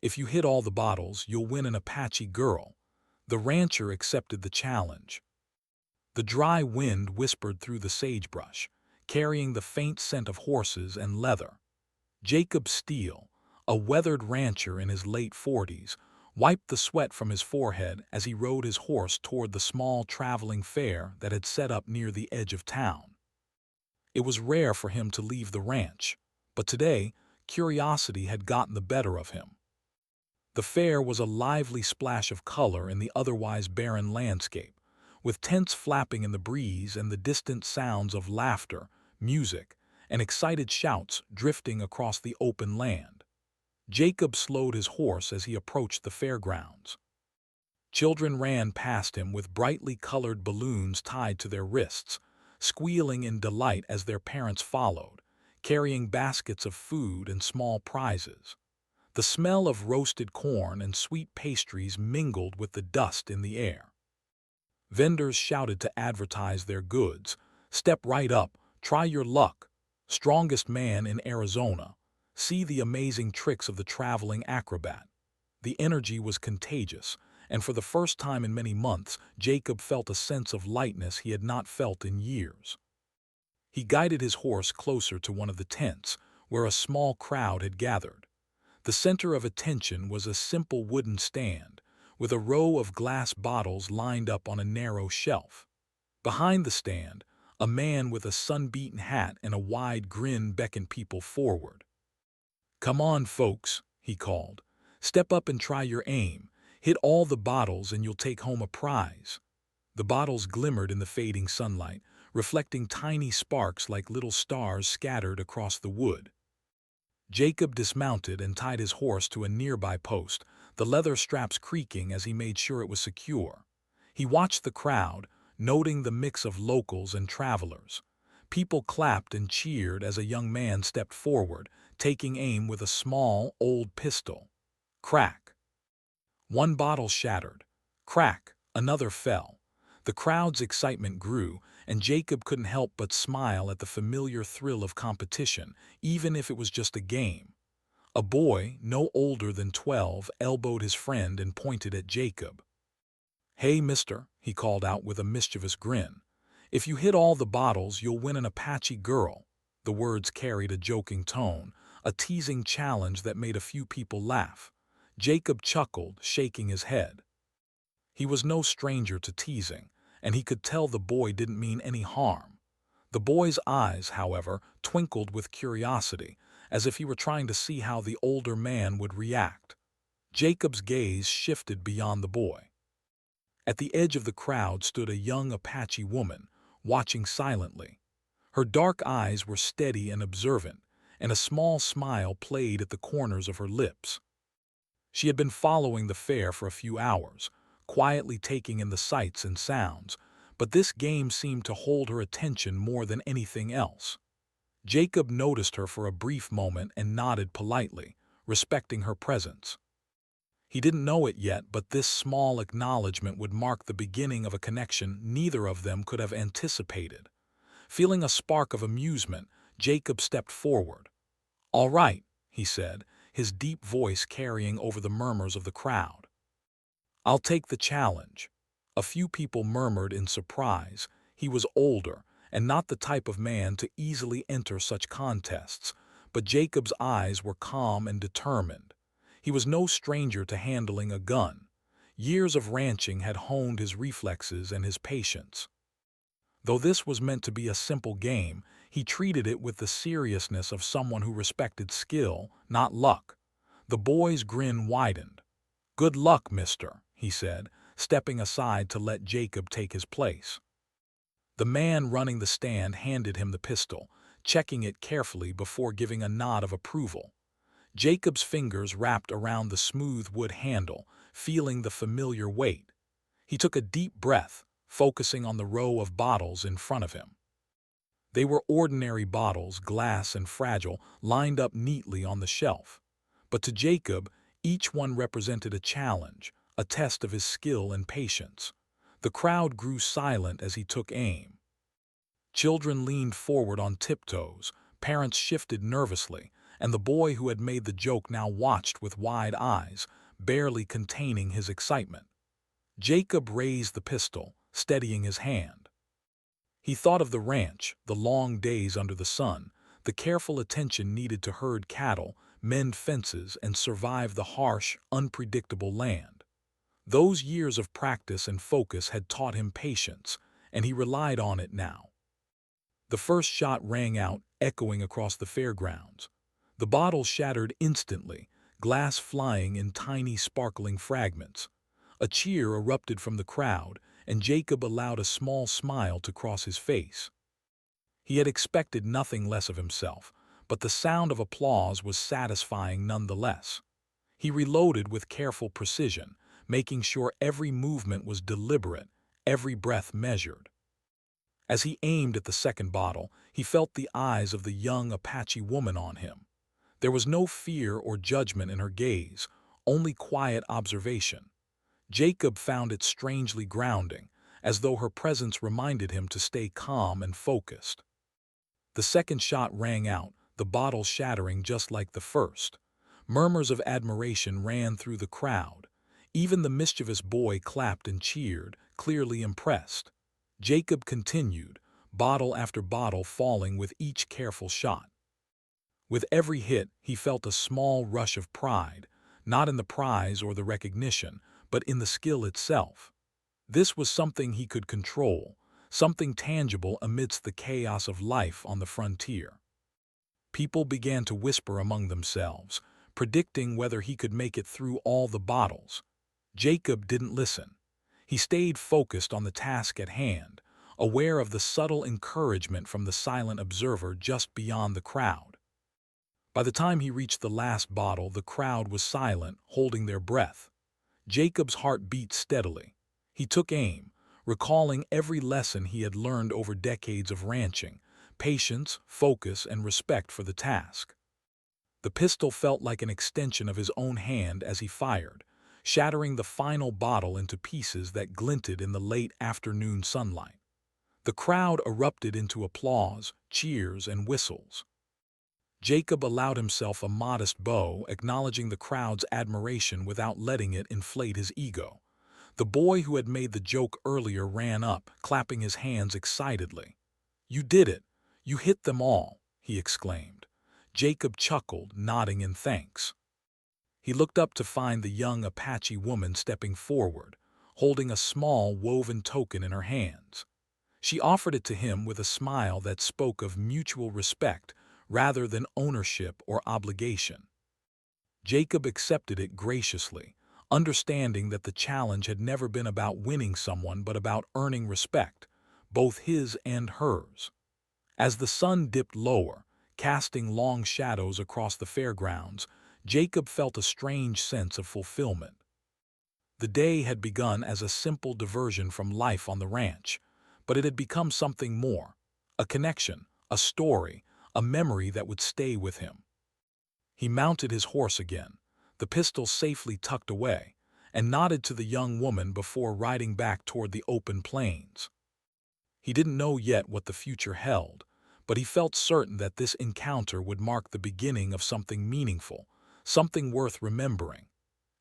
If you hit all the bottles, you'll win an Apache girl. The rancher accepted the challenge. The dry wind whispered through the sagebrush, carrying the faint scent of horses and leather. Jacob Steele, a weathered rancher in his late 40s, wiped the sweat from his forehead as he rode his horse toward the small traveling fair that had set up near the edge of town. It was rare for him to leave the ranch, but today, curiosity had gotten the better of him. The fair was a lively splash of color in the otherwise barren landscape, with tents flapping in the breeze and the distant sounds of laughter, music, and excited shouts drifting across the open land. Jacob slowed his horse as he approached the fairgrounds. Children ran past him with brightly colored balloons tied to their wrists, squealing in delight as their parents followed, carrying baskets of food and small prizes. The smell of roasted corn and sweet pastries mingled with the dust in the air. Vendors shouted to advertise their goods. "Step right up, try your luck. Strongest man in Arizona. See the amazing tricks of the traveling acrobat." The energy was contagious, and for the first time in many months, Jacob felt a sense of lightness he had not felt in years. He guided his horse closer to one of the tents, where a small crowd had gathered. The center of attention was a simple wooden stand, with a row of glass bottles lined up on a narrow shelf. Behind the stand, a man with a sun-beaten hat and a wide grin beckoned people forward. "Come on, folks," he called. "Step up and try your aim. Hit all the bottles and you'll take home a prize." The bottles glimmered in the fading sunlight, reflecting tiny sparks like little stars scattered across the wood. Jacob dismounted and tied his horse to a nearby post, the leather straps creaking as he made sure it was secure. He watched the crowd, noting the mix of locals and travelers. People clapped and cheered as a young man stepped forward, taking aim with a small, old pistol. Crack! One bottle shattered. Crack! Another fell. The crowd's excitement grew, and Jacob couldn't help but smile at the familiar thrill of competition, even if it was just a game. A boy, no older than 12, elbowed his friend and pointed at Jacob. "Hey, mister," he called out with a mischievous grin. "If you hit all the bottles, you'll win an Apache girl." The words carried a joking tone, a teasing challenge that made a few people laugh. Jacob chuckled, shaking his head. He was no stranger to teasing, and he could tell the boy didn't mean any harm. The boy's eyes, however, twinkled with curiosity, as if he were trying to see how the older man would react. Jacob's gaze shifted beyond the boy. At the edge of the crowd stood a young Apache woman, watching silently. Her dark eyes were steady and observant, and a small smile played at the corners of her lips. She had been following the fair for a few hours, quietly taking in the sights and sounds, but this game seemed to hold her attention more than anything else. Jacob noticed her for a brief moment and nodded politely, respecting her presence. He didn't know it yet, but this small acknowledgement would mark the beginning of a connection neither of them could have anticipated. Feeling a spark of amusement, Jacob stepped forward. "All right," he said, his deep voice carrying over the murmurs of the crowd. "I'll take the challenge." A few people murmured in surprise. He was older, and not the type of man to easily enter such contests, but Jacob's eyes were calm and determined. He was no stranger to handling a gun. Years of ranching had honed his reflexes and his patience. Though this was meant to be a simple game, he treated it with the seriousness of someone who respected skill, not luck. The boy's grin widened. "Good luck, mister," he said, stepping aside to let Jacob take his place. The man running the stand handed him the pistol, checking it carefully before giving a nod of approval. Jacob's fingers wrapped around the smooth wood handle, feeling the familiar weight. He took a deep breath, focusing on the row of bottles in front of him. They were ordinary bottles, glass and fragile, lined up neatly on the shelf. But to Jacob, each one represented a challenge, a test of his skill and patience. The crowd grew silent as he took aim. Children leaned forward on tiptoes, parents shifted nervously, and the boy who had made the joke now watched with wide eyes, barely containing his excitement. Jacob raised the pistol, steadying his hand. He thought of the ranch, the long days under the sun, the careful attention needed to herd cattle, mend fences, and survive the harsh, unpredictable land. Those years of practice and focus had taught him patience, and he relied on it now. The first shot rang out, echoing across the fairgrounds. The bottle shattered instantly, glass flying in tiny sparkling fragments. A cheer erupted from the crowd, and Jacob allowed a small smile to cross his face. He had expected nothing less of himself, but the sound of applause was satisfying nonetheless. He reloaded with careful precision, making sure every movement was deliberate, every breath measured. As he aimed at the second bottle, he felt the eyes of the young Apache woman on him. There was no fear or judgment in her gaze, only quiet observation. Jacob found it strangely grounding, as though her presence reminded him to stay calm and focused. The second shot rang out, the bottle shattering just like the first. Murmurs of admiration ran through the crowd. Even the mischievous boy clapped and cheered, clearly impressed. Jacob continued, bottle after bottle falling with each careful shot. With every hit, he felt a small rush of pride, not in the prize or the recognition, but in the skill itself. This was something he could control, something tangible amidst the chaos of life on the frontier. People began to whisper among themselves, predicting whether he could make it through all the bottles. Jacob didn't listen. He stayed focused on the task at hand, aware of the subtle encouragement from the silent observer just beyond the crowd. By the time he reached the last bottle, the crowd was silent, holding their breath. Jacob's heart beat steadily. He took aim, recalling every lesson he had learned over decades of ranching: patience, focus, and respect for the task. The pistol felt like an extension of his own hand as he fired, shattering the final bottle into pieces that glinted in the late afternoon sunlight. The crowd erupted into applause, cheers, and whistles. Jacob allowed himself a modest bow, acknowledging the crowd's admiration without letting it inflate his ego. The boy who had made the joke earlier ran up, clapping his hands excitedly. "You did it! You hit them all!" he exclaimed. Jacob chuckled, nodding in thanks. He looked up to find the young Apache woman stepping forward, holding a small woven token in her hands. She offered it to him with a smile that spoke of mutual respect rather than ownership or obligation. Jacob accepted it graciously, understanding that the challenge had never been about winning someone but about earning respect, both his and hers. As the sun dipped lower, casting long shadows across the fairgrounds, Jacob felt a strange sense of fulfillment. The day had begun as a simple diversion from life on the ranch, but it had become something more: a connection, a story, a memory that would stay with him. He mounted his horse again, the pistol safely tucked away, and nodded to the young woman before riding back toward the open plains. He didn't know yet what the future held, but he felt certain that this encounter would mark the beginning of something meaningful, something worth remembering.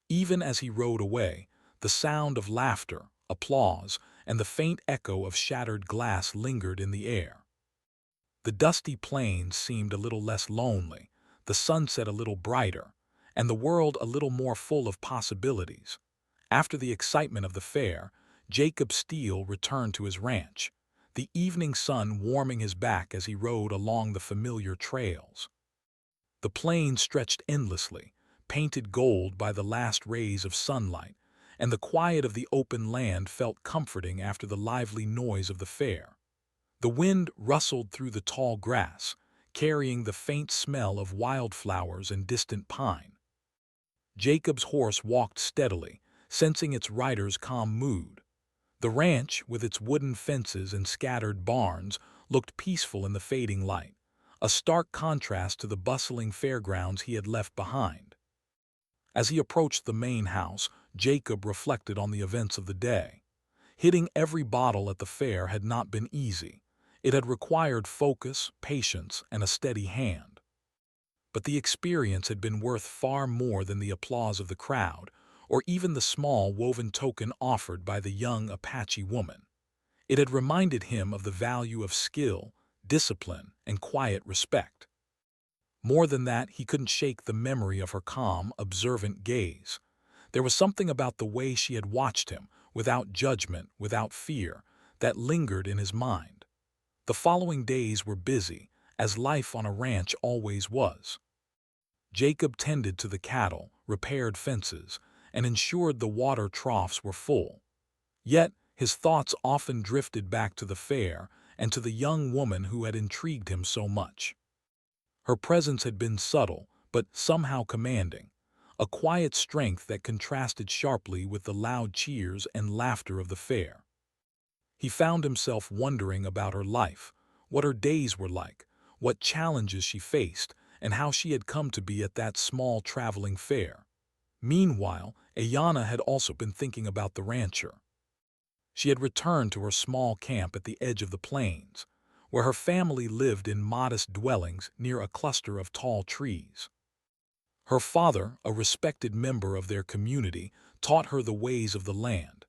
Even as he rode away, the sound of laughter, applause, and the faint echo of shattered glass lingered in the air. The dusty plains seemed a little less lonely, the sunset a little brighter, and the world a little more full of possibilities. After the excitement of the fair, Jacob Steele returned to his ranch, the evening sun warming his back as he rode along the familiar trails. The plains stretched endlessly, painted gold by the last rays of sunlight, and the quiet of the open land felt comforting after the lively noise of the fair. The wind rustled through the tall grass, carrying the faint smell of wildflowers and distant pine. Jacob's horse walked steadily, sensing its rider's calm mood. The ranch, with its wooden fences and scattered barns, looked peaceful in the fading light, a stark contrast to the bustling fairgrounds he had left behind. As he approached the main house, Jacob reflected on the events of the day. Hitting every bottle at the fair had not been easy. It had required focus, patience, and a steady hand. but the experience had been worth far more than the applause of the crowd, or even the small woven token offered by the young Apache woman. It had reminded him of the value of skill, discipline, and quiet respect. More than that, he couldn't shake the memory of her calm, observant gaze. There was something about the way she had watched him, without judgment, without fear, that lingered in his mind. The following days were busy, as life on a ranch always was. Jacob tended to the cattle, repaired fences, and ensured the water troughs were full. Yet, his thoughts often drifted back to the fair and to the young woman who had intrigued him so much. Her presence had been subtle, but somehow commanding, a quiet strength that contrasted sharply with the loud cheers and laughter of the fair. He found himself wondering about her life, what her days were like, what challenges she faced, and how she had come to be at that small traveling fair. Meanwhile, Ayanna had also been thinking about the rancher. She had returned to her small camp at the edge of the plains, where her family lived in modest dwellings near a cluster of tall trees. Her father, a respected member of their community, taught her the ways of the land,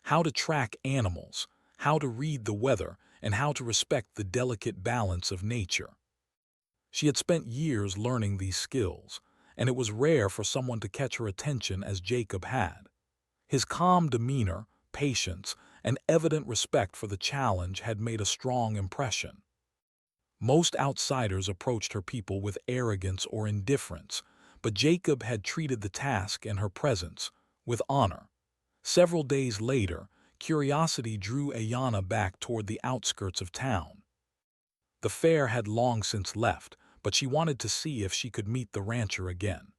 how to track animals, how to read the weather, and how to respect the delicate balance of nature. She had spent years learning these skills, and it was rare for someone to catch her attention as Jacob had. His calm demeanor, patience, and evident respect for the challenge had made a strong impression. Most outsiders approached her people with arrogance or indifference, but Jacob had treated the task and her presence with honor. Several days later, curiosity drew Ayanna back toward the outskirts of town. The fair had long since left, but she wanted to see if she could meet the rancher again.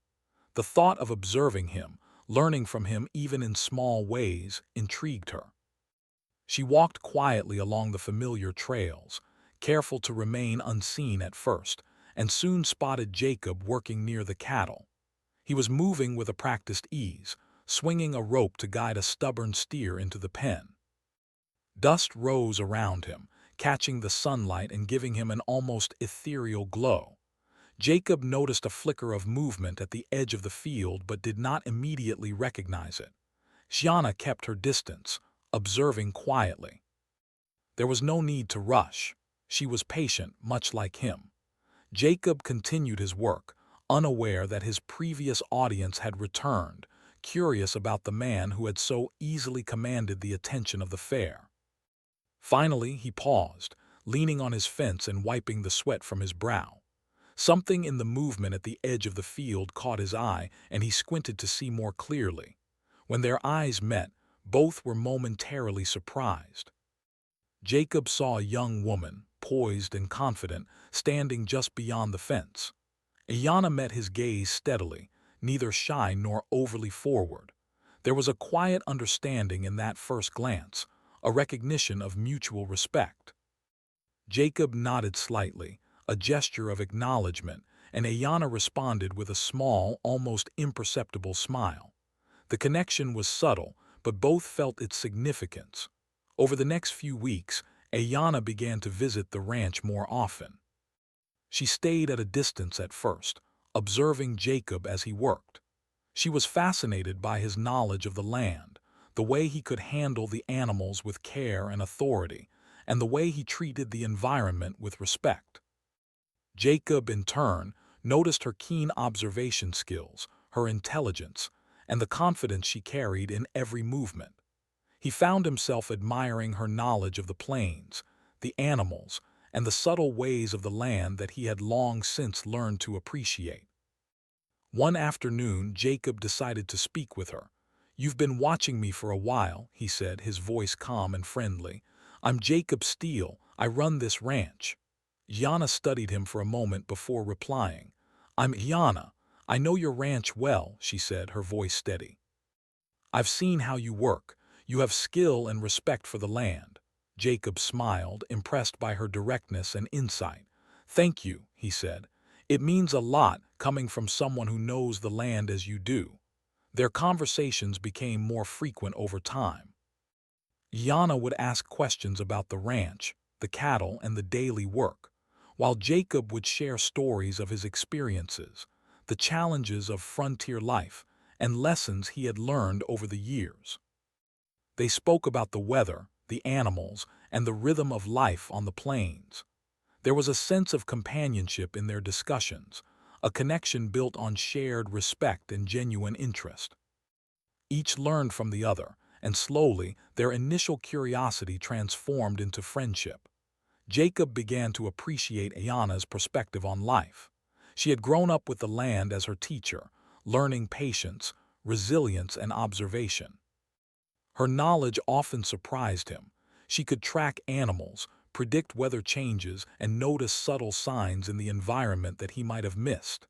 The thought of observing him, learning from him even in small ways, intrigued her. She walked quietly along the familiar trails, careful to remain unseen at first, and soon spotted Jacob working near the cattle. He was moving with a practiced ease, swinging a rope to guide a stubborn steer into the pen. Dust rose around him, catching the sunlight and giving him an almost ethereal glow. Jacob noticed a flicker of movement at the edge of the field but did not immediately recognize it. Ayanna kept her distance, observing quietly. There was no need to rush. She was patient, much like him. Jacob continued his work, unaware that his previous audience had returned, curious about the man who had so easily commanded the attention of the fair. Finally, he paused, leaning on his fence and wiping the sweat from his brow. Something in the movement at the edge of the field caught his eye, and he squinted to see more clearly. When their eyes met, both were momentarily surprised. Jacob saw a young woman, poised and confident, standing just beyond the fence. Ayanna met his gaze steadily, neither shy nor overly forward. There was a quiet understanding in that first glance, a recognition of mutual respect. Jacob nodded slightly, a gesture of acknowledgement, and Ayanna responded with a small, almost imperceptible smile. The connection was subtle, but both felt its significance. Over the next few weeks, Ayanna began to visit the ranch more often. She stayed at a distance at first, observing Jacob as he worked. She was fascinated by his knowledge of the land, the way he could handle the animals with care and authority, and the way he treated the environment with respect. Jacob, in turn, noticed her keen observation skills, her intelligence, and the confidence she carried in every movement. He found himself admiring her knowledge of the plains, the animals, and the subtle ways of the land that he had long since learned to appreciate. One afternoon, Jacob decided to speak with her. "You've been watching me for a while," he said, his voice calm and friendly. "I'm Jacob Steele. I run this ranch." Ayanna studied him for a moment before replying. "I'm Ayanna. I know your ranch well," she said, her voice steady. "I've seen how you work. You have skill and respect for the land." Jacob smiled, impressed by her directness and insight. "Thank you," he said. "It means a lot coming from someone who knows the land as you do." Their conversations became more frequent over time. Ayanna would ask questions about the ranch, the cattle, and the daily work. while Jacob would share stories of his experiences, the challenges of frontier life, and lessons he had learned over the years. They spoke about the weather, the animals, and the rhythm of life on the plains. There was a sense of companionship in their discussions, a connection built on shared respect and genuine interest. Each learned from the other, and slowly their initial curiosity transformed into friendship. Jacob began to appreciate Ayana's perspective on life. She had grown up with the land as her teacher, learning patience, resilience, and observation. Her knowledge often surprised him. She could track animals, predict weather changes, and notice subtle signs in the environment that he might have missed.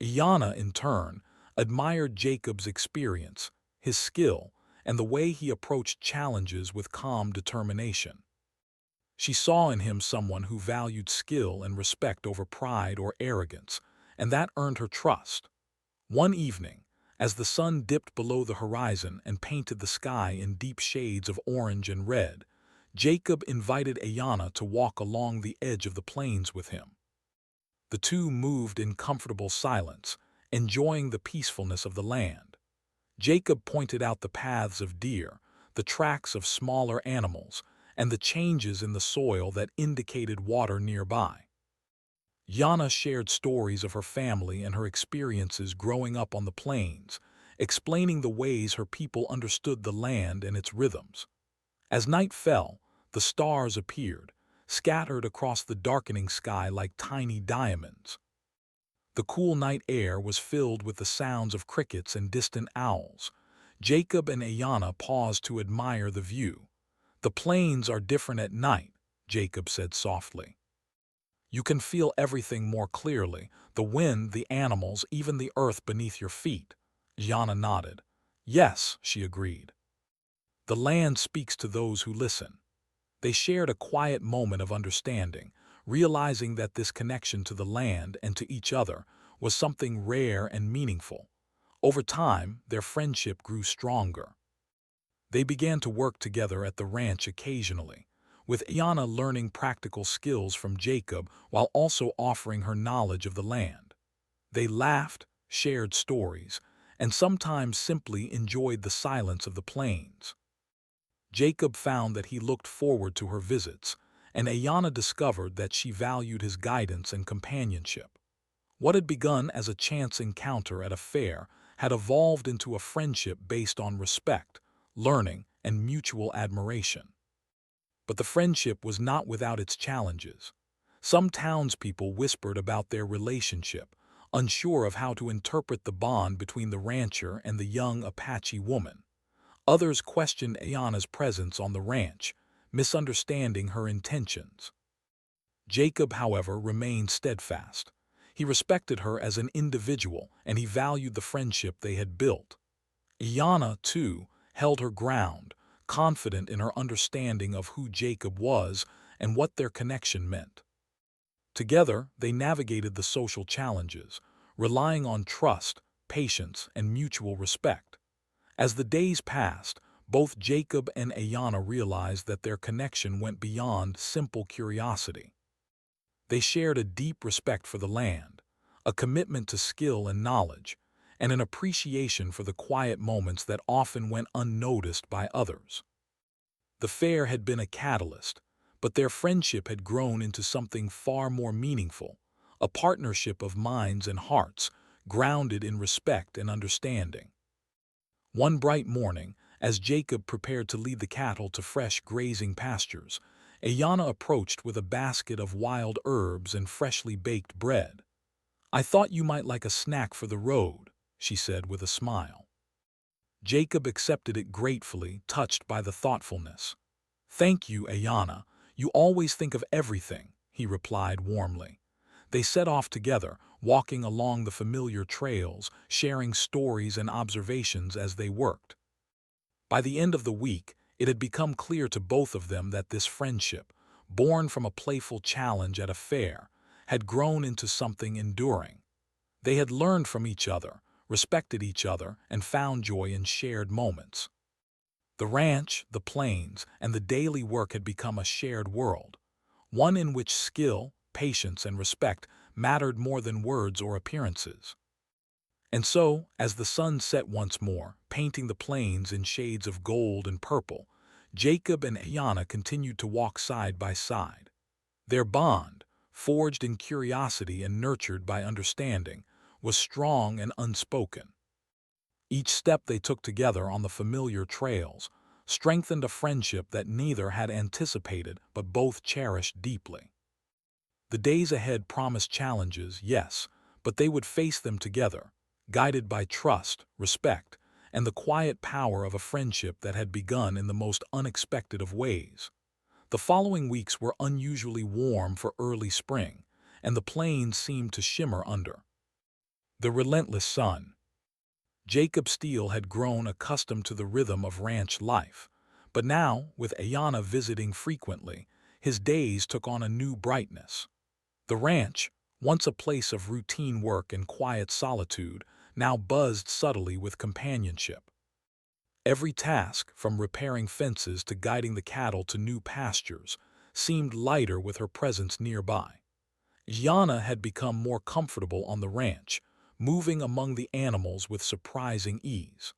Ayana, in turn, admired Jacob's experience, his skill, and the way he approached challenges with calm determination. She saw in him someone who valued skill and respect over pride or arrogance, and that earned her trust. One evening, as the sun dipped below the horizon and painted the sky in deep shades of orange and red, Jacob invited Ayana to walk along the edge of the plains with him. The two moved in comfortable silence, enjoying the peacefulness of the land. Jacob pointed out the paths of deer, the tracks of smaller animals, and the changes in the soil that indicated water nearby. Yana shared stories of her family and her experiences growing up on the plains, explaining the ways her people understood the land and its rhythms. As night fell, the stars appeared, scattered across the darkening sky like tiny diamonds. The cool night air was filled with the sounds of crickets and distant owls. Jacob and Ayana paused to admire the view. "The plains are different at night," Jacob said softly. "You can feel everything more clearly, the wind, the animals, even the earth beneath your feet." Ayana nodded. "Yes," she agreed. "The land speaks to those who listen." They shared a quiet moment of understanding, realizing that this connection to the land and to each other was something rare and meaningful. Over time, their friendship grew stronger. They began to work together at the ranch occasionally, with Ayana learning practical skills from Jacob while also offering her knowledge of the land. They laughed, shared stories, and sometimes simply enjoyed the silence of the plains. Jacob found that he looked forward to her visits, and Ayana discovered that she valued his guidance and companionship. What had begun as a chance encounter at a fair had evolved into a friendship based on respect, learning, and mutual admiration. But the friendship was not without its challenges. Some townspeople whispered about their relationship, unsure of how to interpret the bond between the rancher and the young Apache woman. Others questioned Ayana's presence on the ranch, misunderstanding her intentions. Jacob, however, remained steadfast. He respected her as an individual, and he valued the friendship they had built. Ayana, too, held her ground, confident in her understanding of who Jacob was and what their connection meant. Together, they navigated the social challenges, relying on trust, patience, and mutual respect. As the days passed, both Jacob and Ayana realized that their connection went beyond simple curiosity. They shared a deep respect for the land, a commitment to skill and knowledge, and an appreciation for the quiet moments that often went unnoticed by others. The fair had been a catalyst, but their friendship had grown into something far more meaningful, a partnership of minds and hearts, grounded in respect and understanding. One bright morning, as Jacob prepared to lead the cattle to fresh grazing pastures, Ayana approached with a basket of wild herbs and freshly baked bread. "I thought you might like a snack for the road," she said with a smile. Jacob accepted it gratefully, touched by the thoughtfulness. "Thank you, Ayana. You always think of everything," he replied warmly. They set off together, walking along the familiar trails, sharing stories and observations as they worked. By the end of the week, it had become clear to both of them that this friendship, born from a playful challenge at a fair, had grown into something enduring. They had learned from each other, respected each other, and found joy in shared moments. The ranch, the plains, and the daily work had become a shared world, one in which skill, patience, and respect mattered more than words or appearances. And so, as the sun set once more, painting the plains in shades of gold and purple, Jacob and Ayanna continued to walk side by side. Their bond, forged in curiosity and nurtured by understanding, was strong and unspoken. Each step they took together on the familiar trails strengthened a friendship that neither had anticipated but both cherished deeply. The days ahead promised challenges, yes, but they would face them together, guided by trust, respect, and the quiet power of a friendship that had begun in the most unexpected of ways. The following weeks were unusually warm for early spring, and the plains seemed to shimmer under the relentless sun. Jacob Steele had grown accustomed to the rhythm of ranch life, but now, with Ayanna visiting frequently, his days took on a new brightness. The ranch, once a place of routine work and quiet solitude, now buzzed subtly with companionship. Every task, from repairing fences to guiding the cattle to new pastures, seemed lighter with her presence nearby. Ayanna had become more comfortable on the ranch, moving among the animals with surprising ease.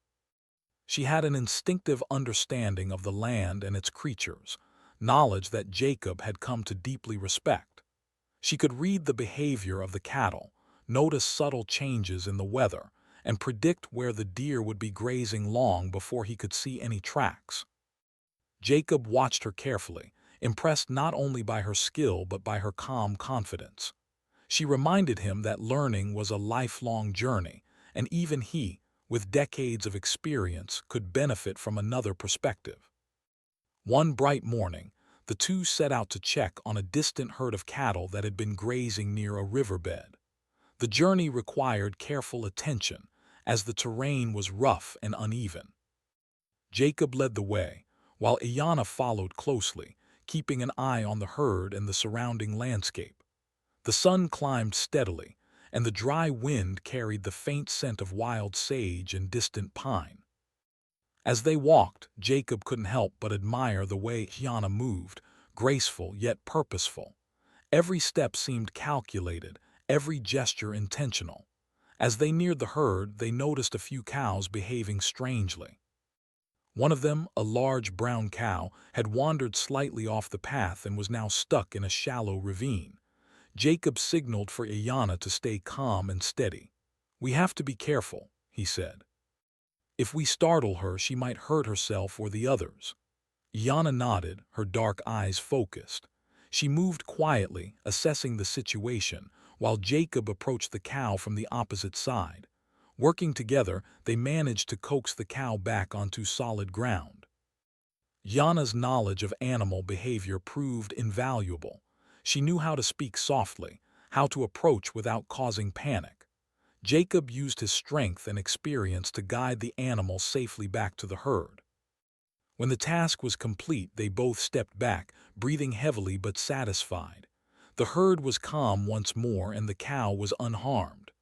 She had an instinctive understanding of the land and its creatures, knowledge that Jacob had come to deeply respect. She could read the behavior of the cattle, notice subtle changes in the weather, and predict where the deer would be grazing long before he could see any tracks. Jacob watched her carefully, impressed not only by her skill but by her calm confidence. She reminded him that learning was a lifelong journey, and even he, with decades of experience, could benefit from another perspective. One bright morning, the two set out to check on a distant herd of cattle that had been grazing near a riverbed. The journey required careful attention, as the terrain was rough and uneven. Jacob led the way, while Ayanna followed closely, keeping an eye on the herd and the surrounding landscape. The sun climbed steadily, and the dry wind carried the faint scent of wild sage and distant pine. As they walked, Jacob couldn't help but admire the way Ayanna moved, graceful yet purposeful. Every step seemed calculated, every gesture intentional. As they neared the herd, they noticed a few cows behaving strangely. One of them, a large brown cow, had wandered slightly off the path and was now stuck in a shallow ravine. Jacob signaled for Ayanna to stay calm and steady. "We have to be careful," he said. "If we startle her, she might hurt herself or the others." Ayanna nodded, her dark eyes focused. She moved quietly, assessing the situation, while Jacob approached the cow from the opposite side. Working together, they managed to coax the cow back onto solid ground. Ayanna's knowledge of animal behavior proved invaluable. She knew how to speak softly, how to approach without causing panic. Jacob used his strength and experience to guide the animal safely back to the herd. When the task was complete, they both stepped back, breathing heavily but satisfied. The herd was calm once more and the cow was unharmed.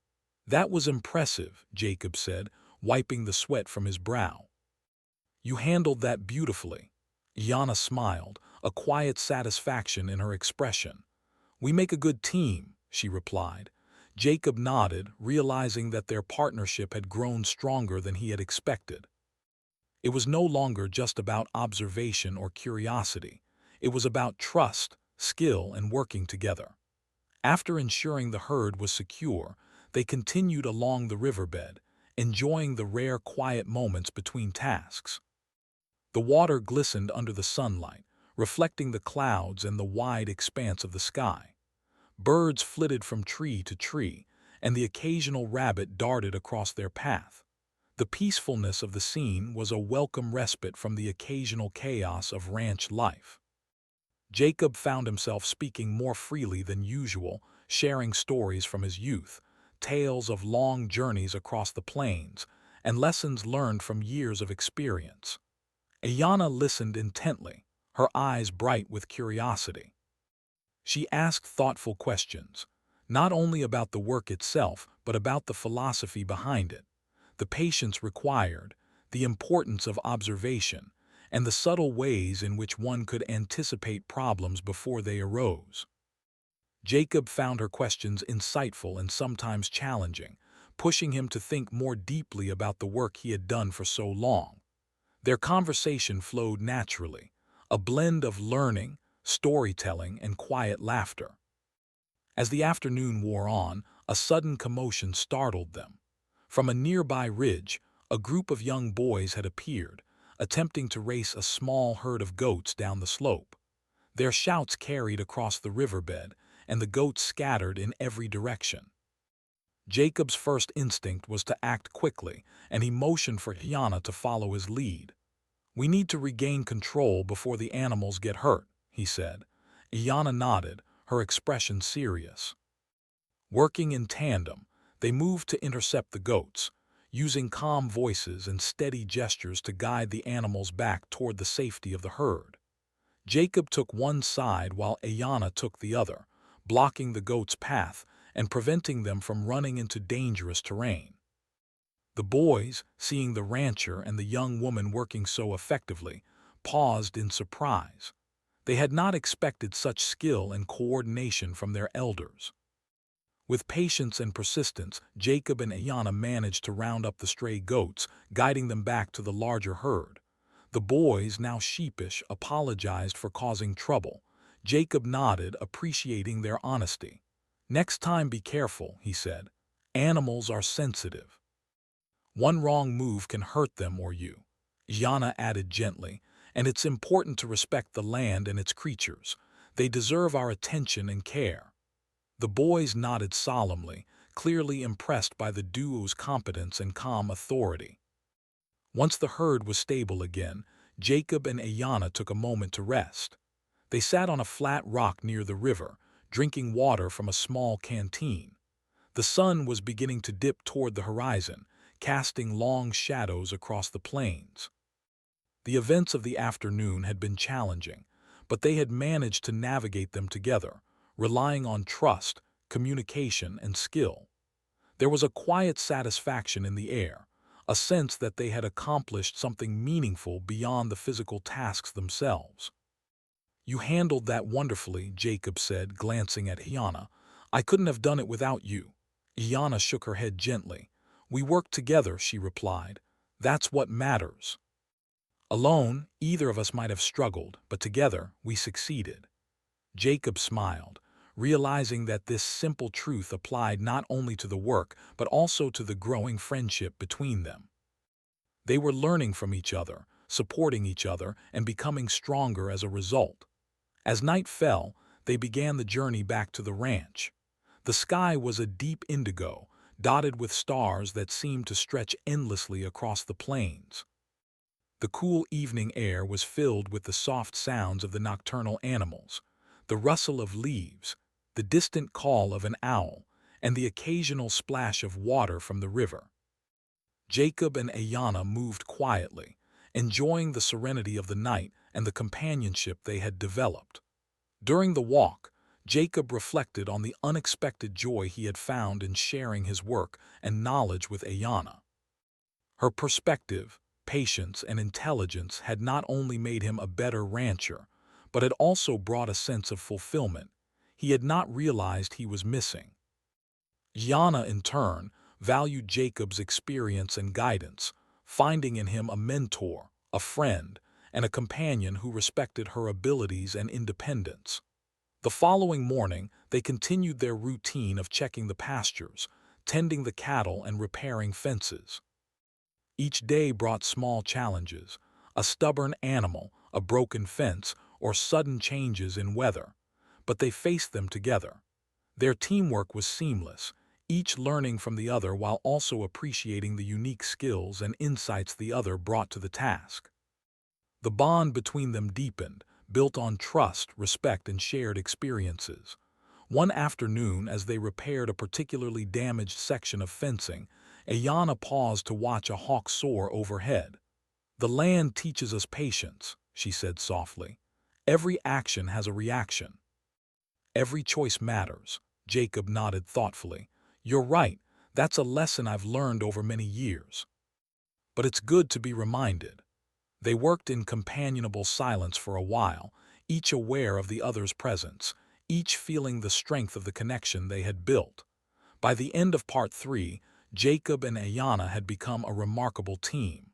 "That was impressive," Jacob said, wiping the sweat from his brow. "You handled that beautifully." Ayanna smiled, a quiet satisfaction in her expression. "We make a good team," she replied. Jacob nodded, realizing that their partnership had grown stronger than he had expected. It was no longer just about observation or curiosity. It was about trust, skill, and working together. After ensuring the herd was secure, they continued along the riverbed, enjoying the rare quiet moments between tasks. The water glistened under the sunlight, reflecting the clouds and the wide expanse of the sky. Birds flitted from tree to tree, and the occasional rabbit darted across their path. The peacefulness of the scene was a welcome respite from the occasional chaos of ranch life. Jacob found himself speaking more freely than usual, sharing stories from his youth, tales of long journeys across the plains, and lessons learned from years of experience. Ayanna listened intently, her eyes bright with curiosity. She asked thoughtful questions, not only about the work itself, but about the philosophy behind it, the patience required, the importance of observation, and the subtle ways in which one could anticipate problems before they arose. Jacob found her questions insightful and sometimes challenging, pushing him to think more deeply about the work he had done for so long. Their conversation flowed naturally, a blend of learning, storytelling, and quiet laughter. As the afternoon wore on, a sudden commotion startled them. From a nearby ridge, a group of young boys had appeared, attempting to race a small herd of goats down the slope. Their shouts carried across the riverbed, and the goats scattered in every direction. Jacob's first instinct was to act quickly, and he motioned for Hyana to follow his lead. "We need to regain control before the animals get hurt," he said. Hyana nodded, her expression serious. Working in tandem, they moved to intercept the goats, using calm voices and steady gestures to guide the animals back toward the safety of the herd. Jacob took one side while Ayana took the other, blocking the goats' path and preventing them from running into dangerous terrain. The boys, seeing the rancher and the young woman working so effectively, paused in surprise. They had not expected such skill and coordination from their elders. With patience and persistence, Jacob and Ayana managed to round up the stray goats, guiding them back to the larger herd. The boys, now sheepish, apologized for causing trouble. Jacob nodded, appreciating their honesty. "Next time be careful," he said. "Animals are sensitive. One wrong move can hurt them or you." Ayana added gently, "And it's important to respect the land and its creatures. They deserve our attention and care." The boys nodded solemnly, clearly impressed by the duo's competence and calm authority. Once the herd was stable again, Jacob and Ayana took a moment to rest. They sat on a flat rock near the river, drinking water from a small canteen. The sun was beginning to dip toward the horizon, casting long shadows across the plains. The events of the afternoon had been challenging, but they had managed to navigate them together, relying on trust, communication, and skill. There was a quiet satisfaction in the air, a sense that they had accomplished something meaningful beyond the physical tasks themselves. "You handled that wonderfully," Jacob said, glancing at Hyana. "I couldn't have done it without you." Hyana shook her head gently. "We worked together," she replied. "That's what matters. Alone, either of us might have struggled, but together, we succeeded." Jacob smiled, realizing that this simple truth applied not only to the work, but also to the growing friendship between them. They were learning from each other, supporting each other, and becoming stronger as a result. As night fell, they began the journey back to the ranch. The sky was a deep indigo, dotted with stars that seemed to stretch endlessly across the plains. The cool evening air was filled with the soft sounds of the nocturnal animals, the rustle of leaves, the distant call of an owl, and the occasional splash of water from the river. Jacob and Ayana moved quietly, enjoying the serenity of the night and the companionship they had developed. During the walk, Jacob reflected on the unexpected joy he had found in sharing his work and knowledge with Ayana. Her perspective, patience, and intelligence had not only made him a better rancher, but had also brought a sense of fulfillment he had not realized he was missing. Yana, in turn, valued Jacob's experience and guidance, finding in him a mentor, a friend, and a companion who respected her abilities and independence. The following morning, they continued their routine of checking the pastures, tending the cattle, and repairing fences. Each day brought small challenges, a stubborn animal, a broken fence, or sudden changes in weather, but they faced them together. Their teamwork was seamless, each learning from the other while also appreciating the unique skills and insights the other brought to the task. The bond between them deepened, built on trust, respect, and shared experiences. One afternoon, as they repaired a particularly damaged section of fencing, Ayana paused to watch a hawk soar overhead. "The land teaches us patience," she said softly. "Every action has a reaction. Every choice matters." Jacob nodded thoughtfully. "You're right, that's a lesson I've learned over many years. But it's good to be reminded." They worked in companionable silence for a while, each aware of the other's presence, each feeling the strength of the connection they had built. By the end of part 3, Jacob and Ayanna had become a remarkable team.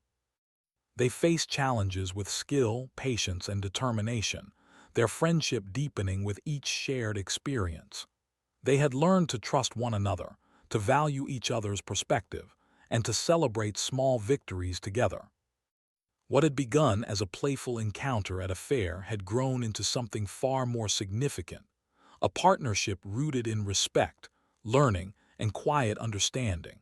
They faced challenges with skill, patience, and determination, their friendship deepening with each shared experience. They had learned to trust one another, to value each other's perspective, and to celebrate small victories together. What had begun as a playful encounter at a fair had grown into something far more significant, a partnership rooted in respect, learning, and quiet understanding.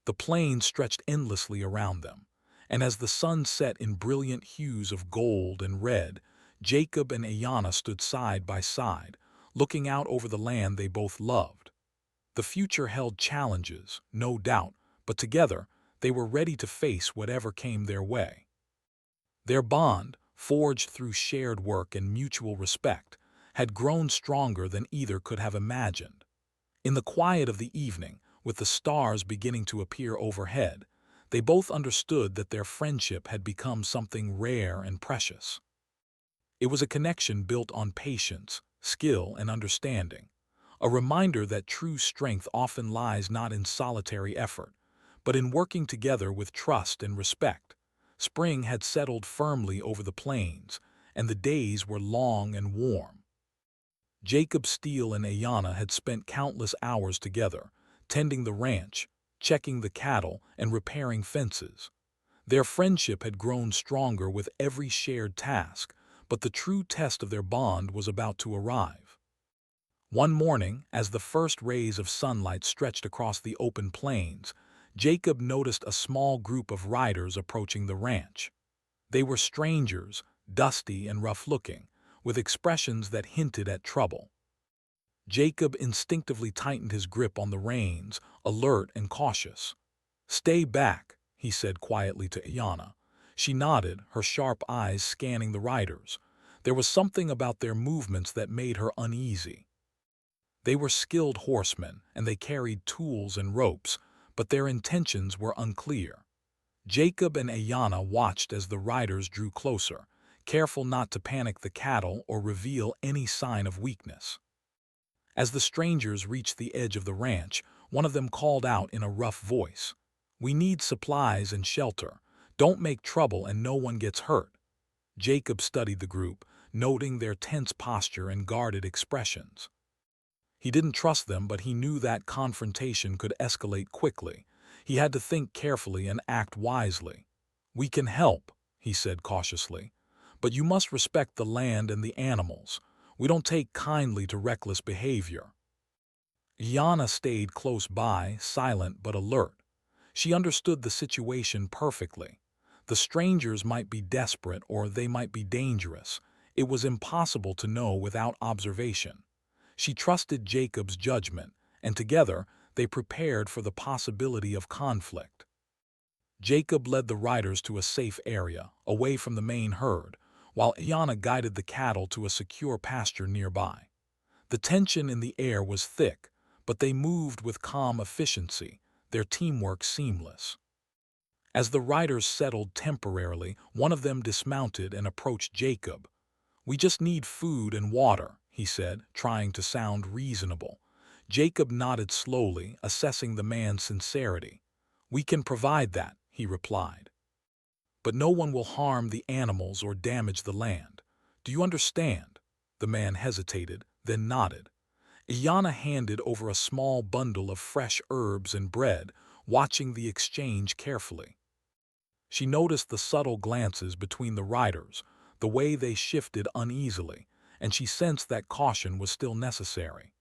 The plain stretched endlessly around them, and as the sun set in brilliant hues of gold and red, Jacob and Ayanna stood side by side, looking out over the land they both loved. The future held challenges, no doubt, but together they were ready to face whatever came their way. Their bond, forged through shared work and mutual respect, had grown stronger than either could have imagined. In the quiet of the evening, with the stars beginning to appear overhead, they both understood that their friendship had become something rare and precious. It was a connection built on patience, skill, and understanding, a reminder that true strength often lies not in solitary effort, but in working together with trust and respect. Spring had settled firmly over the plains, and the days were long and warm. Jacob Steele and Ayanna had spent countless hours together, tending the ranch, checking the cattle, and repairing fences. Their friendship had grown stronger with every shared task, but the true test of their bond was about to arrive. One morning, as the first rays of sunlight stretched across the open plains, Jacob noticed a small group of riders approaching the ranch. They were strangers, dusty and rough-looking, with expressions that hinted at trouble. Jacob instinctively tightened his grip on the reins, alert and cautious. "Stay back," he said quietly to Ayanna. She nodded, her sharp eyes scanning the riders. There was something about their movements that made her uneasy. They were skilled horsemen, and they carried tools and ropes, but their intentions were unclear. Jacob and Ayanna watched as the riders drew closer, careful not to panic the cattle or reveal any sign of weakness. As the strangers reached the edge of the ranch, one of them called out in a rough voice, "We need supplies and shelter. Don't make trouble and no one gets hurt." Jacob studied the group, noting their tense posture and guarded expressions. He didn't trust them, but he knew that confrontation could escalate quickly. He had to think carefully and act wisely. "We can help," he said cautiously, "but you must respect the land and the animals. We don't take kindly to reckless behavior." Ayanna stayed close by, silent but alert. She understood the situation perfectly. The strangers might be desperate or they might be dangerous. It was impossible to know without observation. She trusted Jacob's judgment, and together they prepared for the possibility of conflict. Jacob led the riders to a safe area, away from the main herd, while Ayanna guided the cattle to a secure pasture nearby. The tension in the air was thick, but they moved with calm efficiency, their teamwork seamless. As the riders settled temporarily, one of them dismounted and approached Jacob. "We just need food and water," he said, trying to sound reasonable. Jacob nodded slowly, assessing the man's sincerity. "We can provide that," he replied. "But no one will harm the animals or damage the land. Do you understand?" The man hesitated, then nodded. Ayanna handed over a small bundle of fresh herbs and bread, watching the exchange carefully. She noticed the subtle glances between the riders, the way they shifted uneasily, and she sensed that caution was still necessary.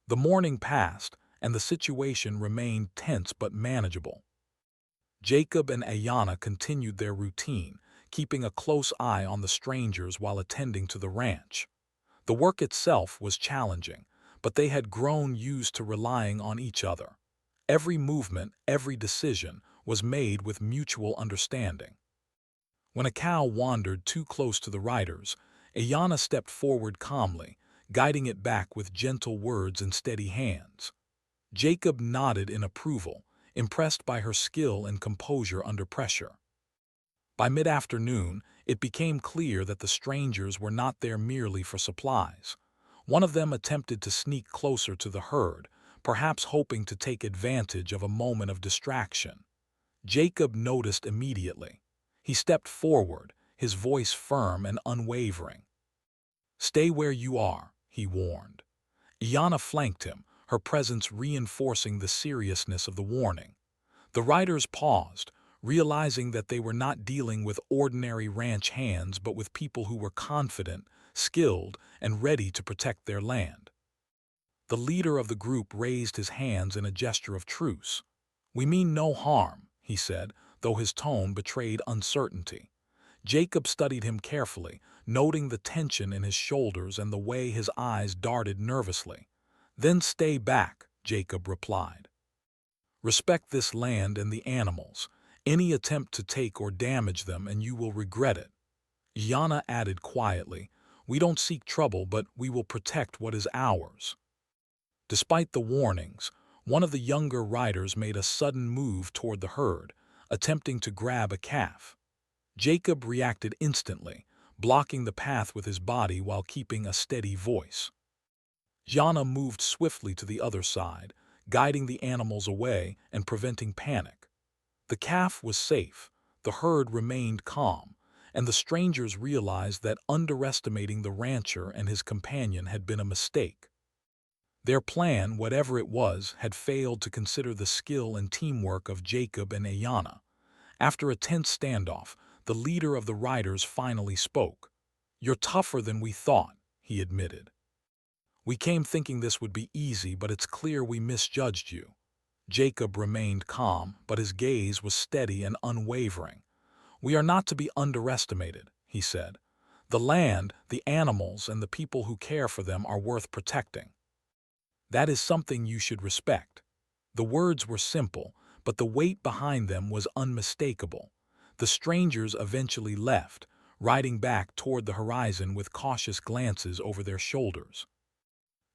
The morning passed, and the situation remained tense but manageable. Jacob and Ayanna continued their routine, keeping a close eye on the strangers while attending to the ranch. The work itself was challenging, but they had grown used to relying on each other. Every movement, every decision, was made with mutual understanding. When a cow wandered too close to the riders, Ayanna stepped forward calmly, guiding it back with gentle words and steady hands. Jacob nodded in approval, impressed by her skill and composure under pressure. By mid-afternoon, it became clear that the strangers were not there merely for supplies. One of them attempted to sneak closer to the herd, perhaps hoping to take advantage of a moment of distraction. Jacob noticed immediately. He stepped forward, his voice firm and unwavering. "Stay where you are," he warned. Iana flanked him, her presence reinforcing the seriousness of the warning. The riders paused, realizing that they were not dealing with ordinary ranch hands but with people who were confident, skilled, and ready to protect their land. The leader of the group raised his hands in a gesture of truce. "We mean no harm," he said, though his tone betrayed uncertainty. Jacob studied him carefully, noting the tension in his shoulders and the way his eyes darted nervously. "Then stay back," Jacob replied. "Respect this land and the animals. Any attempt to take or damage them and you will regret it." Iana added quietly, "We don't seek trouble, but we will protect what is ours." Despite the warnings, one of the younger riders made a sudden move toward the herd, attempting to grab a calf. Jacob reacted instantly, blocking the path with his body while keeping a steady voice. Iana moved swiftly to the other side, guiding the animals away and preventing panic. The calf was safe, the herd remained calm, and the strangers realized that underestimating the rancher and his companion had been a mistake. Their plan, whatever it was, had failed to consider the skill and teamwork of Jacob and Iana. After a tense standoff, the leader of the riders finally spoke. "You're tougher than we thought," he admitted. "We came thinking this would be easy, but it's clear we misjudged you." Jacob remained calm, but his gaze was steady and unwavering. "We are not to be underestimated," he said. "The land, the animals, and the people who care for them are worth protecting. That is something you should respect." The words were simple, but the weight behind them was unmistakable. The strangers eventually left, riding back toward the horizon with cautious glances over their shoulders.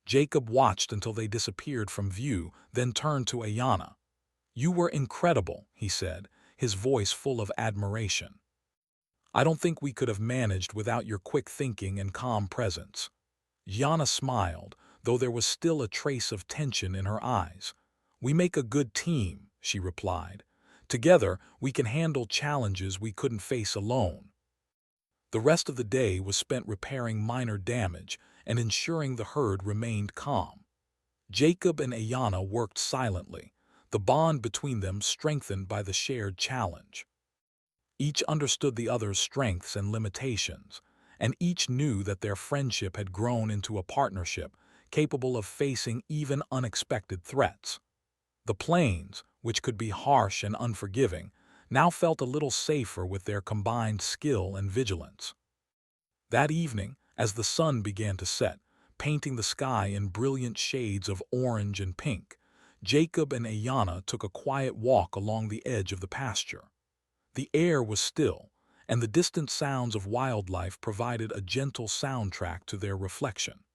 Jacob watched until they disappeared from view, then turned to Iana. "You were incredible," he said, his voice full of admiration. "I don't think we could have managed without your quick thinking and calm presence." Iana smiled, though there was still a trace of tension in her eyes. "We make a good team," she replied. "Together, we can handle challenges we couldn't face alone." The rest of the day was spent repairing minor damage and ensuring the herd remained calm. Jacob and Iana worked silently, the bond between them strengthened by the shared challenge. Each understood the other's strengths and limitations, and each knew that their friendship had grown into a partnership capable of facing even unexpected threats. The plains, which could be harsh and unforgiving, now felt a little safer with their combined skill and vigilance. That evening, as the sun began to set, painting the sky in brilliant shades of orange and pink, Jacob and Iana took a quiet walk along the edge of the pasture. The air was still, and the distant sounds of wildlife provided a gentle soundtrack to their reflection.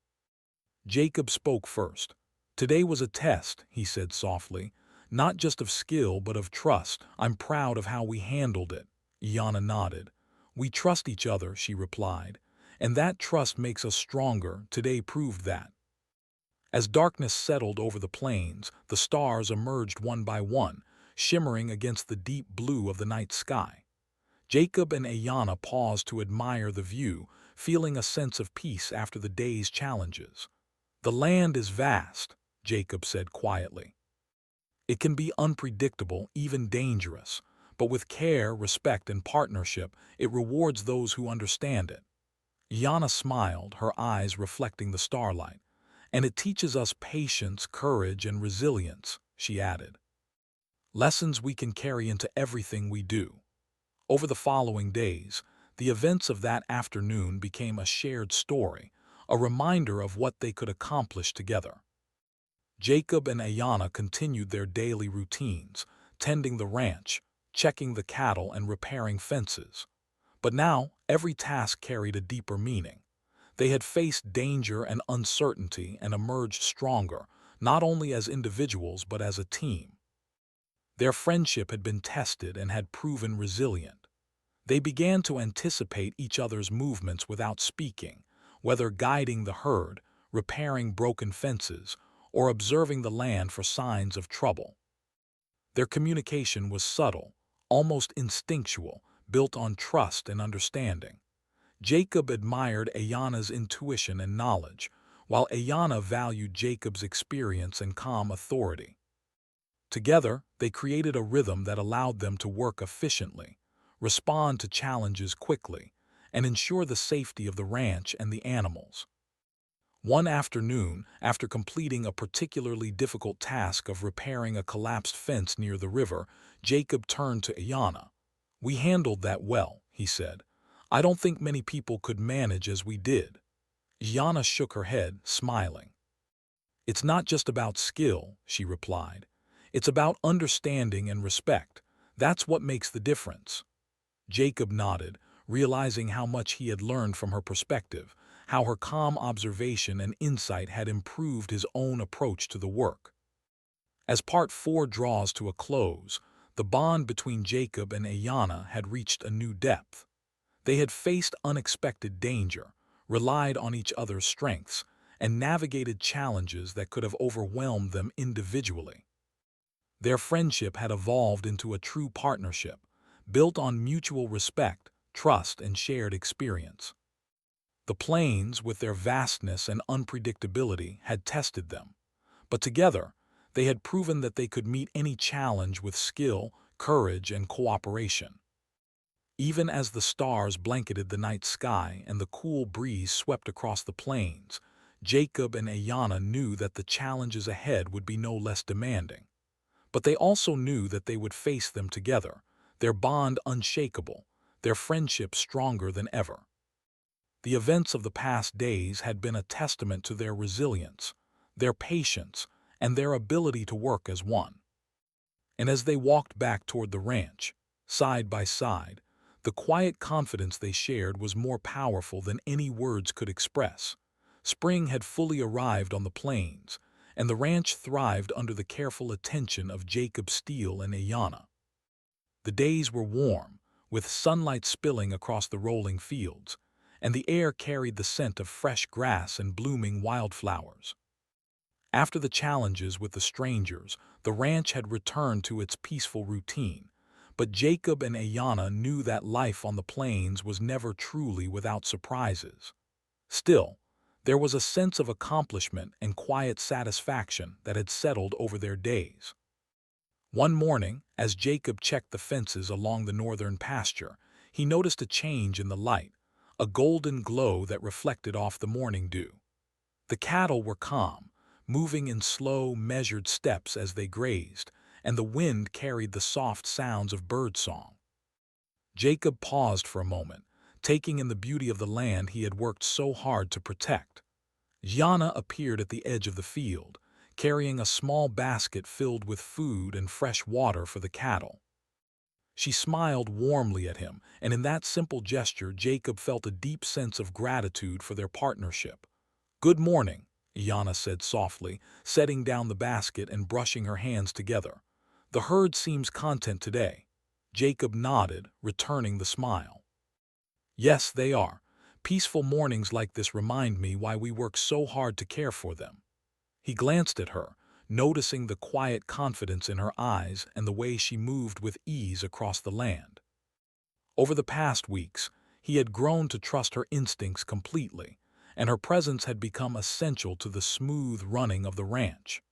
Jacob spoke first. "Today was a test," he said softly, "not just of skill but of trust. I'm proud of how we handled it." Iana nodded. "We trust each other," she replied, "and that trust makes us stronger. Today proved that." As darkness settled over the plains, the stars emerged one by one, shimmering against the deep blue of the night sky. Jacob and Iana paused to admire the view, feeling a sense of peace after the day's challenges. "The land is vast," Jacob said quietly. "It can be unpredictable, even dangerous, but with care, respect, and partnership, it rewards those who understand it." Iana smiled, her eyes reflecting the starlight. "And it teaches us patience, courage, and resilience," she added. "Lessons we can carry into everything we do." Over the following days, the events of that afternoon became a shared story, a reminder of what they could accomplish together. Jacob and Iana continued their daily routines, tending the ranch, checking the cattle, and repairing fences. But now, every task carried a deeper meaning. They had faced danger and uncertainty and emerged stronger, not only as individuals but as a team. Their friendship had been tested and had proven resilient. They began to anticipate each other's movements without speaking, whether guiding the herd, repairing broken fences, or observing the land for signs of trouble. Their communication was subtle, almost instinctual, built on trust and understanding. Jacob admired Ayanna's intuition and knowledge, while Ayanna valued Jacob's experience and calm authority. Together, they created a rhythm that allowed them to work efficiently, respond to challenges quickly, and ensure the safety of the ranch and the animals. One afternoon, after completing a particularly difficult task of repairing a collapsed fence near the river, Jacob turned to Ayanna. "We handled that well," he said. "I don't think many people could manage as we did." Ayanna shook her head, smiling. "It's not just about skill," she replied. "It's about understanding and respect. That's what makes the difference." Jacob nodded, realizing how much he had learned from her perspective, how her calm observation and insight had improved his own approach to the work. As part 4 draws to a close, the bond between Jacob and Ayanna had reached a new depth. They had faced unexpected danger, relied on each other's strengths, and navigated challenges that could have overwhelmed them individually. Their friendship had evolved into a true partnership, built on mutual respect, trust, and shared experience. The plains, with their vastness and unpredictability, had tested them, but together, they had proven that they could meet any challenge with skill, courage, and cooperation. Even as the stars blanketed the night sky and the cool breeze swept across the plains, Jacob and Ayanna knew that the challenges ahead would be no less demanding. But they also knew that they would face them together, their bond unshakable, their friendship stronger than ever. The events of the past days had been a testament to their resilience, their patience, and their ability to work as one. And as they walked back toward the ranch, side by side, the quiet confidence they shared was more powerful than any words could express. Spring had fully arrived on the plains, and the ranch thrived under the careful attention of Jacob Steele and Ayanna. The days were warm, with sunlight spilling across the rolling fields, and the air carried the scent of fresh grass and blooming wildflowers. After the challenges with the strangers, the ranch had returned to its peaceful routine, but Jacob and Ayanna knew that life on the plains was never truly without surprises. Still, there was a sense of accomplishment and quiet satisfaction that had settled over their days. One morning, as Jacob checked the fences along the northern pasture, he noticed a change in the light, a golden glow that reflected off the morning dew. The cattle were calm, moving in slow, measured steps as they grazed, and the wind carried the soft sounds of birdsong. Jacob paused for a moment, taking in the beauty of the land he had worked so hard to protect. Yana appeared at the edge of the field, carrying a small basket filled with food and fresh water for the cattle. She smiled warmly at him, and in that simple gesture Jacob felt a deep sense of gratitude for their partnership. "Good morning," Yana said softly, setting down the basket and brushing her hands together. "The herd seems content today." Jacob nodded, returning the smile. "Yes, they are. Peaceful mornings like this remind me why we work so hard to care for them." He glanced at her, noticing the quiet confidence in her eyes and the way she moved with ease across the land. Over the past weeks, he had grown to trust her instincts completely, and her presence had become essential to the smooth running of the ranch.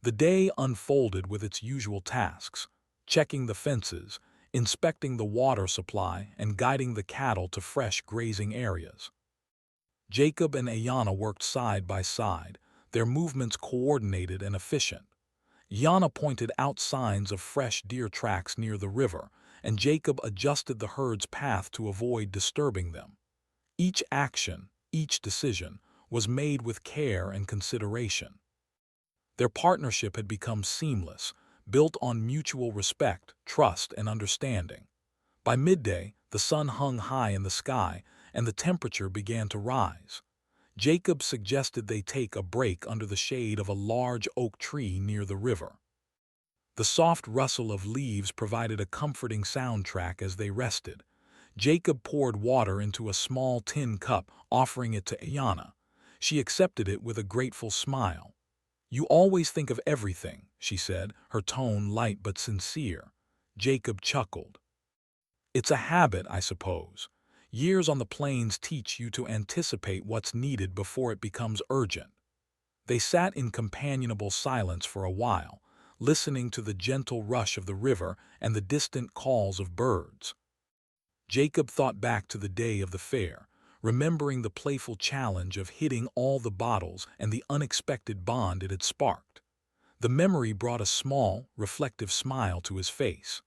The day unfolded with its usual tasks, checking the fences, inspecting the water supply, and guiding the cattle to fresh grazing areas. Jacob and Ayanna worked side by side, their movements coordinated and efficient. Ayanna pointed out signs of fresh deer tracks near the river, and Jacob adjusted the herd's path to avoid disturbing them. Each action, each decision, was made with care and consideration. Their partnership had become seamless, built on mutual respect, trust, and understanding. By midday, the sun hung high in the sky, and the temperature began to rise. Jacob suggested they take a break under the shade of a large oak tree near the river. The soft rustle of leaves provided a comforting soundtrack as they rested. Jacob poured water into a small tin cup, offering it to Ayanna. She accepted it with a grateful smile. "You always think of everything," she said, her tone light but sincere. Jacob chuckled. "It's a habit, I suppose. Years on the plains teach you to anticipate what's needed before it becomes urgent." They sat in companionable silence for a while, listening to the gentle rush of the river and the distant calls of birds. Jacob thought back to the day of the fair, remembering the playful challenge of hitting all the bottles and the unexpected bond it had sparked. The memory brought a small, reflective smile to his face.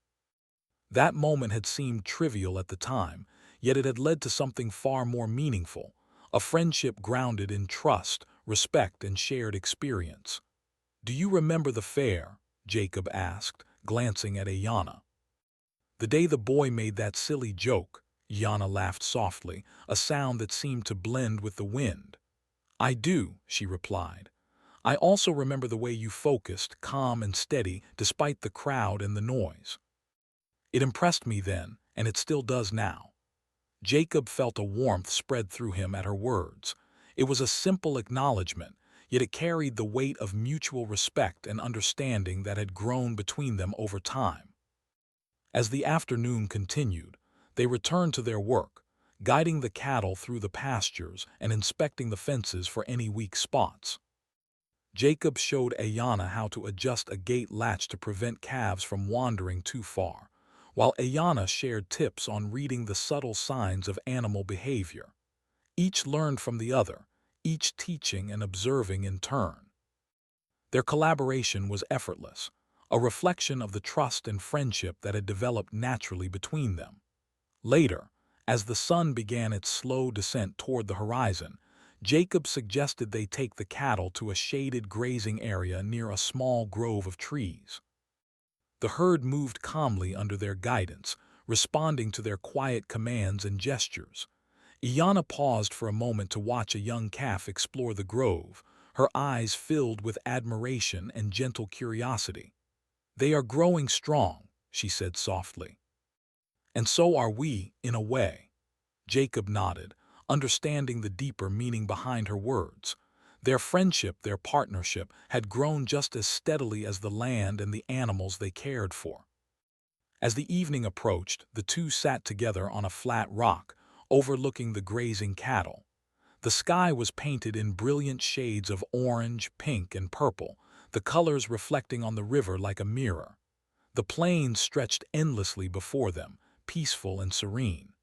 That moment had seemed trivial at the time, yet it had led to something far more meaningful, a friendship grounded in trust, respect, and shared experience. "Do you remember the fair?" Jacob asked, glancing at Ayana. "The day the boy made that silly joke," Ayana laughed softly, a sound that seemed to blend with the wind. "I do," she replied. "I also remember the way you focused, calm and steady, despite the crowd and the noise. It impressed me then, and it still does now." Jacob felt a warmth spread through him at her words. It was a simple acknowledgement, yet it carried the weight of mutual respect and understanding that had grown between them over time. As the afternoon continued, they returned to their work, guiding the cattle through the pastures and inspecting the fences for any weak spots. Jacob showed Ayana how to adjust a gate latch to prevent calves from wandering too far, while Ayana shared tips on reading the subtle signs of animal behavior. Each learned from the other, each teaching and observing in turn. Their collaboration was effortless, a reflection of the trust and friendship that had developed naturally between them. Later, as the sun began its slow descent toward the horizon, Jacob suggested they take the cattle to a shaded grazing area near a small grove of trees. The herd moved calmly under their guidance, responding to their quiet commands and gestures. Iana paused for a moment to watch a young calf explore the grove, her eyes filled with admiration and gentle curiosity. "They are growing strong," she said softly. "And so are we, in a way." Jacob nodded, understanding the deeper meaning behind her words. Their friendship, their partnership, had grown just as steadily as the land and the animals they cared for. As the evening approached, the two sat together on a flat rock, overlooking the grazing cattle. The sky was painted in brilliant shades of orange, pink, and purple, the colors reflecting on the river like a mirror. The plains stretched endlessly before them, peaceful and serene.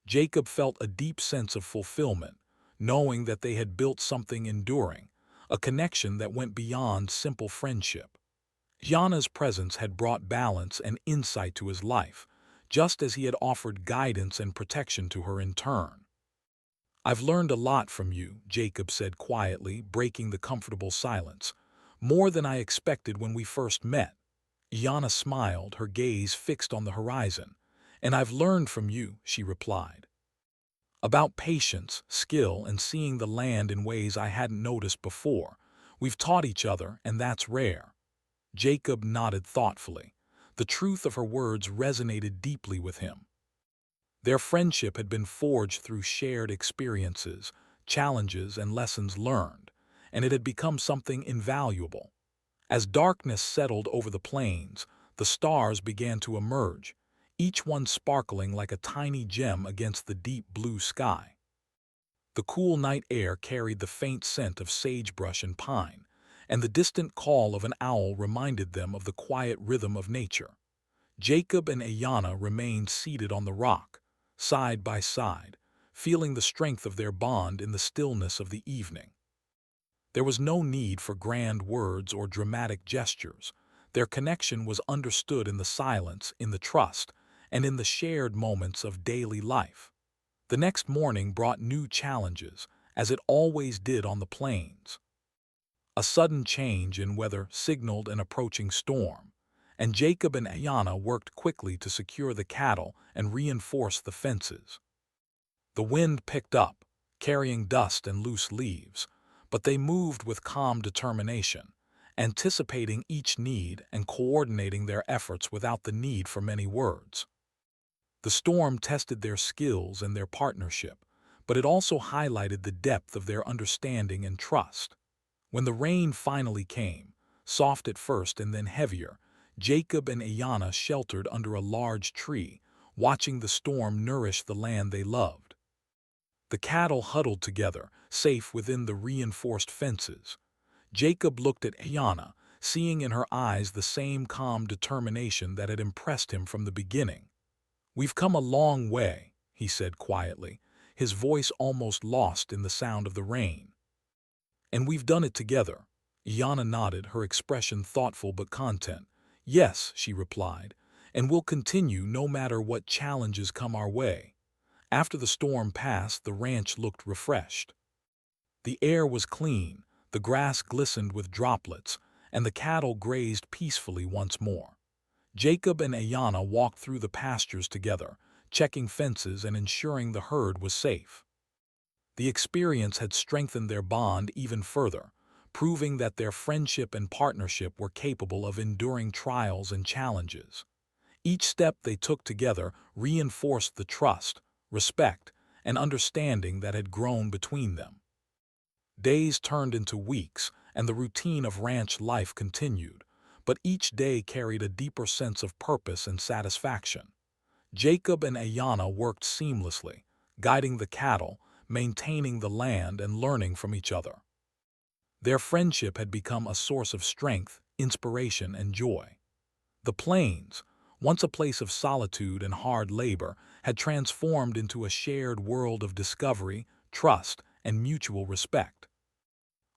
Jacob felt a deep sense of fulfillment, knowing that they had built something enduring, a connection that went beyond simple friendship. Yana's presence had brought balance and insight to his life, just as he had offered guidance and protection to her in turn. "I've learned a lot from you," Jacob said quietly, breaking the comfortable silence. "More than I expected when we first met." Yana smiled, her gaze fixed on the horizon. "And I've learned from you," she replied. "About patience, skill, and seeing the land in ways I hadn't noticed before. We've taught each other, and that's rare." Jacob nodded thoughtfully. The truth of her words resonated deeply with him. Their friendship had been forged through shared experiences, challenges, and lessons learned, and it had become something invaluable. As darkness settled over the plains, the stars began to emerge, each one sparkling like a tiny gem against the deep blue sky. The cool night air carried the faint scent of sagebrush and pine, and the distant call of an owl reminded them of the quiet rhythm of nature. Jacob and Ayana remained seated on the rock, side by side, feeling the strength of their bond in the stillness of the evening. There was no need for grand words or dramatic gestures. Their connection was understood in the silence, in the trust, and in the shared moments of daily life. The next morning brought new challenges, as it always did on the plains. A sudden change in weather signaled an approaching storm, and Jacob and Ayana worked quickly to secure the cattle and reinforce the fences. The wind picked up, carrying dust and loose leaves, but they moved with calm determination, anticipating each need and coordinating their efforts without the need for many words. The storm tested their skills and their partnership, but it also highlighted the depth of their understanding and trust. When the rain finally came, soft at first and then heavier, Jacob and Ayanna sheltered under a large tree, watching the storm nourish the land they loved. The cattle huddled together, safe within the reinforced fences. Jacob looked at Ayanna, seeing in her eyes the same calm determination that had impressed him from the beginning. "We've come a long way," he said quietly, his voice almost lost in the sound of the rain. "And we've done it together." Ayanna nodded, her expression thoughtful but content. "Yes," she replied, "and we'll continue no matter what challenges come our way." After the storm passed, the ranch looked refreshed. The air was clean, the grass glistened with droplets, and the cattle grazed peacefully once more. Jacob and Ayanna walked through the pastures together, checking fences and ensuring the herd was safe. The experience had strengthened their bond even further, proving that their friendship and partnership were capable of enduring trials and challenges. Each step they took together reinforced the trust, respect, and understanding that had grown between them. Days turned into weeks, and the routine of ranch life continued, but each day carried a deeper sense of purpose and satisfaction. Jacob and Ayanna worked seamlessly, guiding the cattle, maintaining the land, and learning from each other. Their friendship had become a source of strength, inspiration, and joy. The plains, once a place of solitude and hard labor, had transformed into a shared world of discovery, trust, and mutual respect.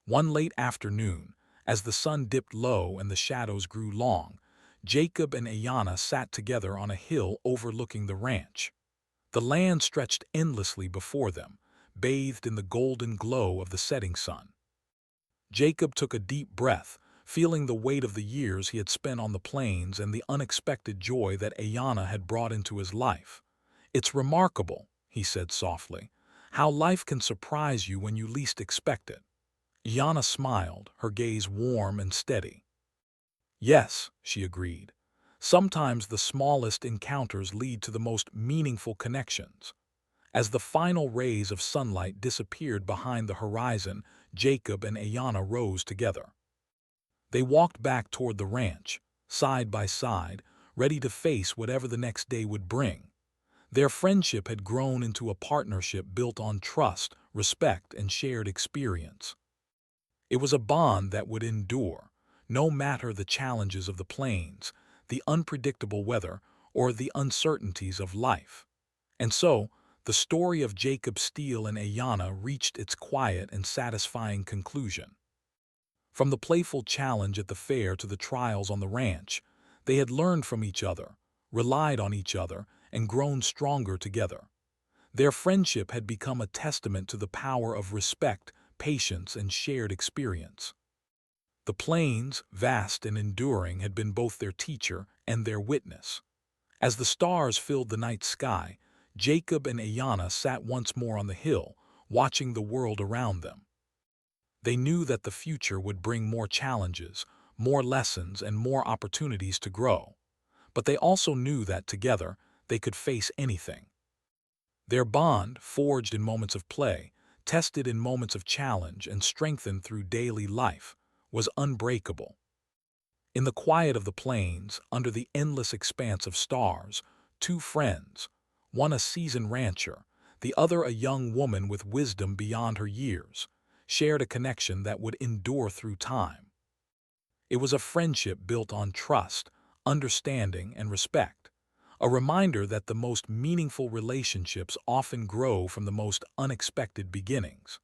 One late afternoon, as the sun dipped low and the shadows grew long, Jacob and Ayanna sat together on a hill overlooking the ranch. The land stretched endlessly before them, bathed in the golden glow of the setting sun. Jacob took a deep breath, feeling the weight of the years he had spent on the plains and the unexpected joy that Ayanna had brought into his life. "It's remarkable," he said softly, "how life can surprise you when you least expect it." Ayanna smiled, her gaze warm and steady. "Yes," she agreed. "Sometimes the smallest encounters lead to the most meaningful connections." As the final rays of sunlight disappeared behind the horizon, Jacob and Ayanna rose together. They walked back toward the ranch, side by side, ready to face whatever the next day would bring. Their friendship had grown into a partnership built on trust, respect, and shared experience. It was a bond that would endure, no matter the challenges of the plains, the unpredictable weather, or the uncertainties of life. And so, the story of Jacob Steele and Ayanna reached its quiet and satisfying conclusion. From the playful challenge at the fair to the trials on the ranch, they had learned from each other, relied on each other, and grown stronger together. Their friendship had become a testament to the power of respect, patience, and shared experience. The plains, vast and enduring, had been both their teacher and their witness. As the stars filled the night sky, Jacob and Ayanna sat once more on the hill, watching the world around them. They knew that the future would bring more challenges, more lessons, and more opportunities to grow. But they also knew that together, they could face anything. Their bond, forged in moments of play, tested in moments of challenge, and strengthened through daily life, was unbreakable. In the quiet of the plains, under the endless expanse of stars, two friends, one a seasoned rancher, the other a young woman with wisdom beyond her years, shared a connection that would endure through time. It was a friendship built on trust, understanding, and respect, a reminder that the most meaningful relationships often grow from the most unexpected beginnings.